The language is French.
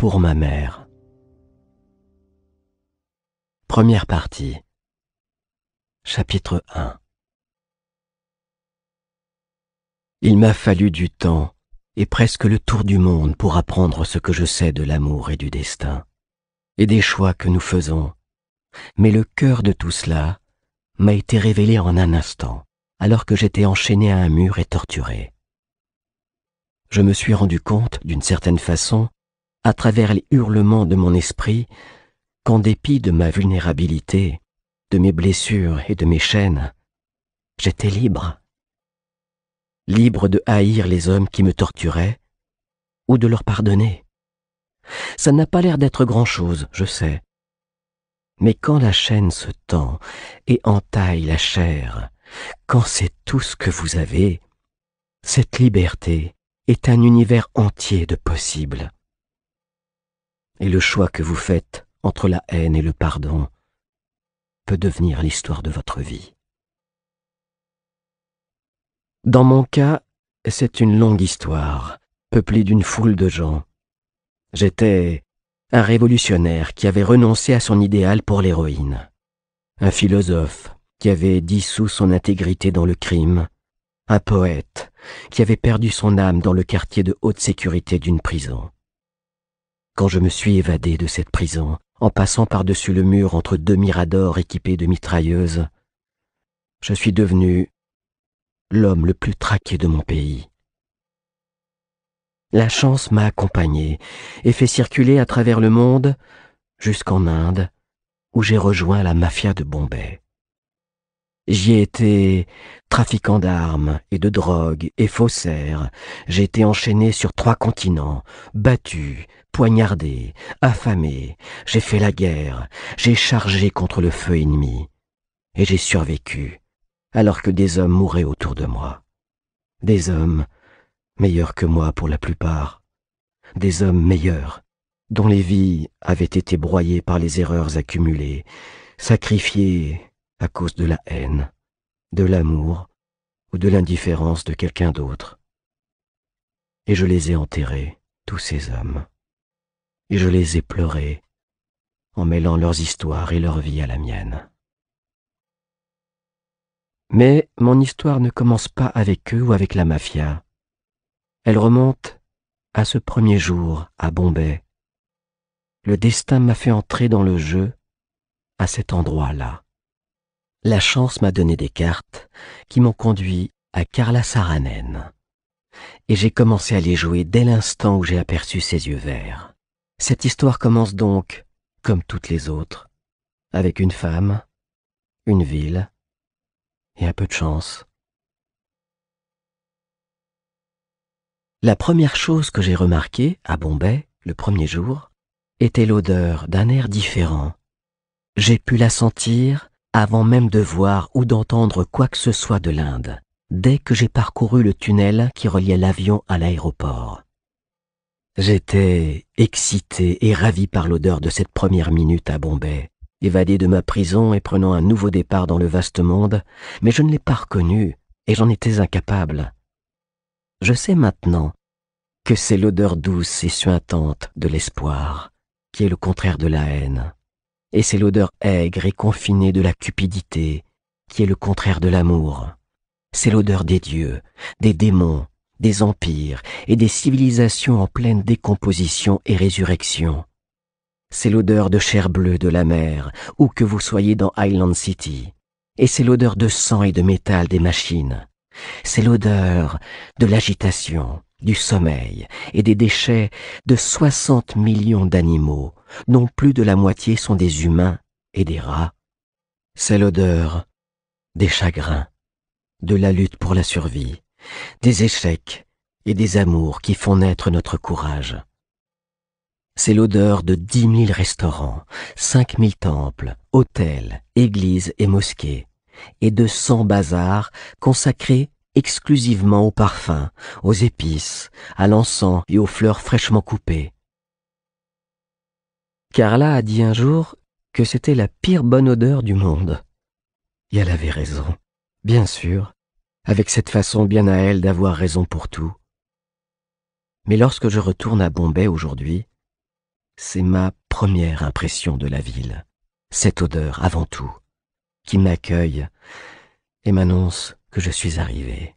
pour ma mère. Première partie. Chapitre 1. Il m'a fallu du temps et presque le tour du monde pour apprendre ce que je sais de l'amour et du destin, et des choix que nous faisons. Mais le cœur de tout cela m'a été révélé en un instant, alors que j'étais enchaîné à un mur et torturé. Je me suis rendu compte, d'une certaine façon, à travers les hurlements de mon esprit, qu'en dépit de ma vulnérabilité, de mes blessures et de mes chaînes, j'étais libre. Libre de haïr les hommes qui me torturaient ou de leur pardonner. Ça n'a pas l'air d'être grand-chose, je sais. Mais quand la chaîne se tend et entaille la chair, quand c'est tout ce que vous avez, cette liberté est un univers entier de possibles. Et le choix que vous faites entre la haine et le pardon peut devenir l'histoire de votre vie. Dans mon cas, c'est une longue histoire, peuplée d'une foule de gens. J'étais un révolutionnaire qui avait renoncé à son idéal pour l'héroïne, un philosophe qui avait dissous son intégrité dans le crime, un poète qui avait perdu son âme dans le quartier de haute sécurité d'une prison. Quand je me suis évadé de cette prison, en passant par-dessus le mur entre deux miradors équipés de mitrailleuses, je suis devenu l'homme le plus traqué de mon pays. La chance m'a accompagné et fait circuler à travers le monde jusqu'en Inde, où j'ai rejoint la mafia de Bombay. J'y ai été trafiquant d'armes et de drogue et faussaire. J'ai été enchaîné sur 3 continents, battu, poignardé, affamé. J'ai fait la guerre, j'ai chargé contre le feu ennemi. Et j'ai survécu, alors que des hommes mouraient autour de moi. Des hommes meilleurs que moi pour la plupart. Des hommes meilleurs, dont les vies avaient été broyées par les erreurs accumulées, sacrifiées à cause de la haine, de l'amour ou de l'indifférence de quelqu'un d'autre. Et je les ai enterrés, tous ces hommes. Et je les ai pleurés, en mêlant leurs histoires et leur vie à la mienne. Mais mon histoire ne commence pas avec eux ou avec la mafia. Elle remonte à ce premier jour à Bombay. Le destin m'a fait entrer dans le jeu à cet endroit-là. La chance m'a donné des cartes qui m'ont conduit à Karla Saranen. Et j'ai commencé à les jouer dès l'instant où j'ai aperçu ses yeux verts. Cette histoire commence donc, comme toutes les autres, avec une femme, une ville et un peu de chance. La première chose que j'ai remarquée à Bombay, le premier jour, était l'odeur d'un air différent. J'ai pu la sentir avant même de voir ou d'entendre quoi que ce soit de l'Inde, dès que j'ai parcouru le tunnel qui reliait l'avion à l'aéroport. J'étais excité et ravi par l'odeur de cette première minute à Bombay, évadé de ma prison et prenant un nouveau départ dans le vaste monde, mais je ne l'ai pas reconnu et j'en étais incapable. Je sais maintenant que c'est l'odeur douce et suintante de l'espoir, qui est le contraire de la haine. Et c'est l'odeur aigre et confinée de la cupidité, qui est le contraire de l'amour. C'est l'odeur des dieux, des démons, des empires et des civilisations en pleine décomposition et résurrection. C'est l'odeur de chair bleue de la mer, où que vous soyez dans Island City. Et c'est l'odeur de sang et de métal des machines. C'est l'odeur de l'agitation, du sommeil et des déchets de 60 millions d'animaux, dont plus de la moitié sont des humains et des rats. C'est l'odeur des chagrins, de la lutte pour la survie, des échecs et des amours qui font naître notre courage. C'est l'odeur de 10 000 restaurants, 5 000 temples, hôtels, églises et mosquées, et de 100 bazars consacrés exclusivement aux parfums, aux épices, à l'encens et aux fleurs fraîchement coupées. Karla a dit un jour que c'était la pire bonne odeur du monde. Et elle avait raison, bien sûr, avec cette façon bien à elle d'avoir raison pour tout. Mais lorsque je retourne à Bombay aujourd'hui, C'est ma première impression de la ville, cette odeur avant tout, qui m'accueille et m'annonce que je suis arrivé.